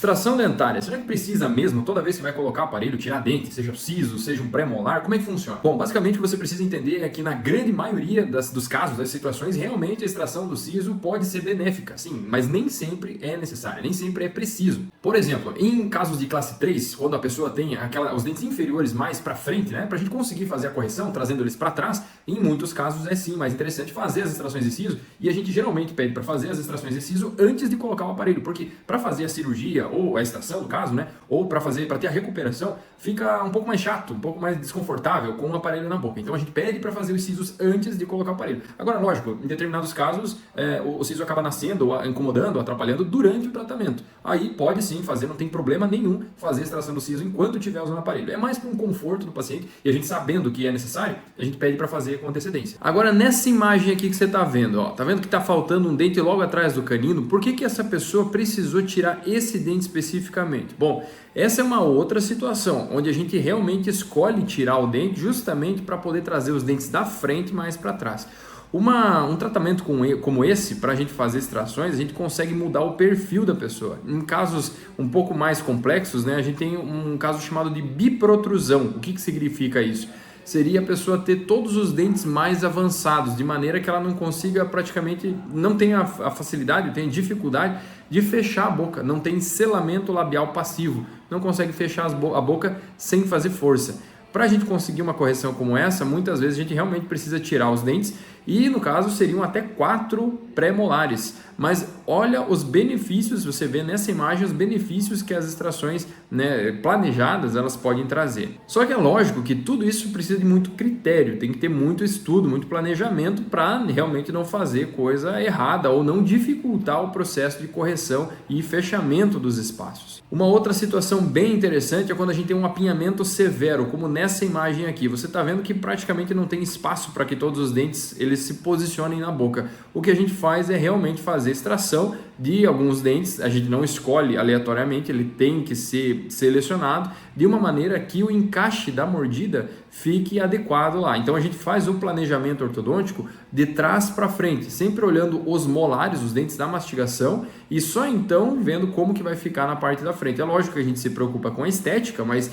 Extração dentária, será que precisa mesmo toda vez que vai colocar o aparelho tirar dente, seja o siso, seja um pré-molar? Como é que funciona? Bom, basicamente o que você precisa entender é que na grande maioria dos casos, das situações, realmente a extração do siso pode ser benéfica, sim, mas nem sempre é necessária, nem sempre é preciso. Por exemplo, em casos de classe 3, quando a pessoa tem os dentes inferiores mais para frente, né, para a gente conseguir fazer a correção, trazendo eles para trás, em muitos casos é sim mais interessante fazer as extrações de siso, e a gente geralmente pede para fazer as extrações de siso antes de colocar o aparelho, porque para fazer a cirurgia ou a extração, no caso, né, ou para ter a recuperação, fica um pouco mais chato, um pouco mais desconfortável com o aparelho na boca. Então a gente pede para fazer os sisos antes de colocar o aparelho. Agora, lógico, em determinados casos, o siso acaba nascendo, ou incomodando, ou atrapalhando durante o tratamento. Aí pode sim fazer, não tem problema nenhum fazer a extração do siso enquanto estiver usando o aparelho. É mais para um conforto do paciente, e a gente sabendo que é necessário, a gente pede para fazer com antecedência. Agora, nessa imagem aqui que você está vendo, ó, tá vendo que está faltando um dente logo atrás do canino? Por que essa pessoa precisou tirar esse dente especificamente? Bom, essa é uma outra situação, onde a gente realmente escolhe tirar o dente justamente para poder trazer os dentes da frente mais para trás. Um tratamento como esse, para a gente fazer extrações, a gente consegue mudar o perfil da pessoa. Em casos um pouco mais complexos, né, a gente tem um caso chamado de biprotrusão. O que significa isso? Seria a pessoa ter todos os dentes mais avançados, de maneira que ela não consiga praticamente, não tenha a facilidade, tenha dificuldade de fechar a boca, não tem selamento labial passivo, não consegue fechar a boca sem fazer força. Para a gente conseguir uma correção como essa, muitas vezes a gente realmente precisa tirar os dentes e, no caso, seriam até 4 pré-molares. Mas olha os benefícios, você vê nessa imagem os benefícios que as extrações, né, planejadas elas podem trazer. Só que é lógico que tudo isso precisa de muito critério, tem que ter muito estudo, muito planejamento para realmente não fazer coisa errada ou não dificultar o processo de correção e fechamento dos espaços. Uma outra situação bem interessante é quando a gente tem um apinhamento severo, como nessa imagem aqui. Você está vendo que praticamente não tem espaço para que todos os dentes eles se posicionem na boca. O que a gente faz é realmente fazer extração de alguns dentes, a gente não escolhe aleatoriamente, ele tem que ser selecionado de uma maneira que o encaixe da mordida fique adequado lá. Então a gente faz o planejamento ortodôntico de trás para frente, sempre olhando os molares, os dentes da mastigação, e só então vendo como que vai ficar na parte da frente. É lógico que a gente se preocupa com a estética, mas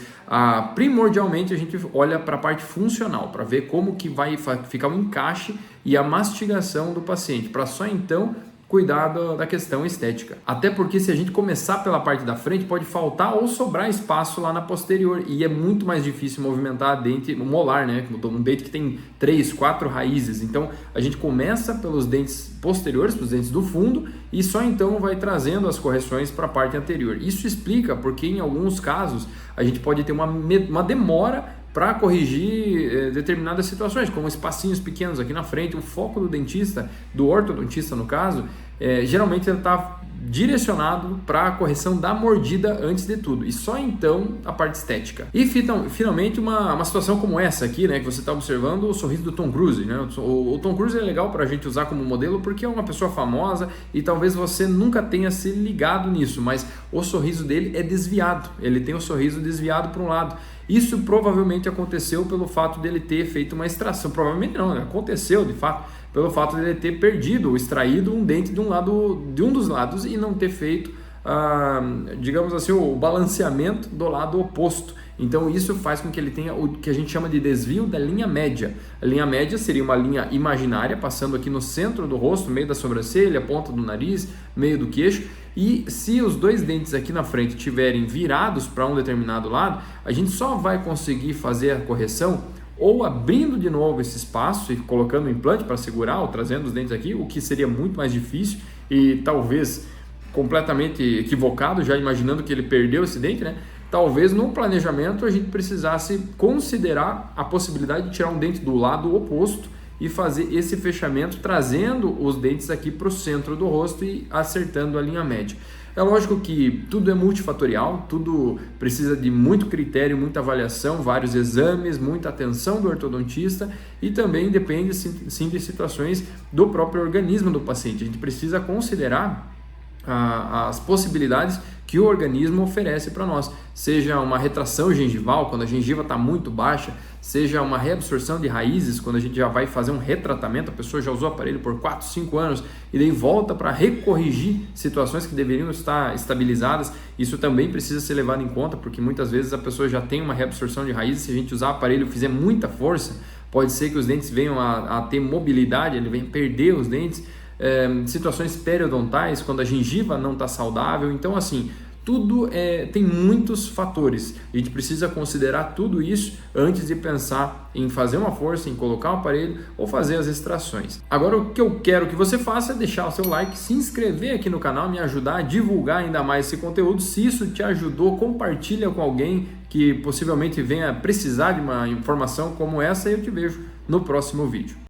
primordialmente a gente olha para a parte funcional, para ver como que vai ficar o encaixe e a mastigação do paciente, para só então cuidar da questão estética. Até porque se a gente começar pela parte da frente, pode faltar ou sobrar espaço lá na posterior, e é muito mais difícil movimentar o molar, né? Um dente que tem 3, 4 raízes. Então a gente começa pelos dentes posteriores, pelos dentes do fundo, e só então vai trazendo as correções para a parte anterior. Isso explica porque em alguns casos a gente pode ter uma demora para corrigir determinadas situações, como espacinhos pequenos aqui na frente. O foco do dentista, do ortodontista no caso, geralmente ele está direcionado para a correção da mordida antes de tudo, e só então a parte estética. E finalmente uma situação como essa aqui, né, que você está observando, o sorriso do Tom Cruise, né? O Tom Cruise é legal para a gente usar como modelo porque é uma pessoa famosa e talvez você nunca tenha se ligado nisso, mas o sorriso dele é desviado, ele tem o sorriso desviado para um lado. Isso provavelmente aconteceu pelo fato dele ter feito uma extração, provavelmente não, né? Aconteceu de fato, pelo fato dele ter perdido, extraído um dente de um dos lados e não ter feito, digamos assim, o balanceamento do lado oposto. Então isso faz com que ele tenha o que a gente chama de desvio da linha média. A linha média seria uma linha imaginária passando aqui no centro do rosto, meio da sobrancelha, ponta do nariz, meio do queixo. E se os dois dentes aqui na frente estiverem virados para um determinado lado, a gente só vai conseguir fazer a correção ou abrindo de novo esse espaço e colocando o implante para segurar ou trazendo os dentes aqui, o que seria muito mais difícil e talvez completamente equivocado, já imaginando que ele perdeu esse dente, né? Talvez no planejamento a gente precisasse considerar a possibilidade de tirar um dente do lado oposto e fazer esse fechamento, trazendo os dentes aqui para o centro do rosto e acertando a linha média. É lógico que tudo é multifatorial, tudo precisa de muito critério, muita avaliação, vários exames, muita atenção do ortodontista, e também depende sim de situações do próprio organismo do paciente. A gente precisa considerar as possibilidades que o organismo oferece para nós, seja uma retração gengival, quando a gengiva está muito baixa, seja uma reabsorção de raízes, quando a gente já vai fazer um retratamento, a pessoa já usou o aparelho por 4, 5 anos e daí volta para recorrigir situações que deveriam estar estabilizadas. Isso também precisa ser levado em conta, porque muitas vezes a pessoa já tem uma reabsorção de raízes. Se a gente usar o aparelho e fizer muita força, pode ser que os dentes venham a ter mobilidade, ele venha perder os dentes. Situações periodontais, quando a gengiva não está saudável. Então, assim, tudo tem muitos fatores. A gente precisa considerar tudo isso antes de pensar em fazer uma força, em colocar um aparelho ou fazer as extrações. Agora, o que eu quero que você faça é deixar o seu like, se inscrever aqui no canal, me ajudar a divulgar ainda mais esse conteúdo. Se isso te ajudou, compartilha com alguém que possivelmente venha precisar de uma informação como essa e eu te vejo no próximo vídeo.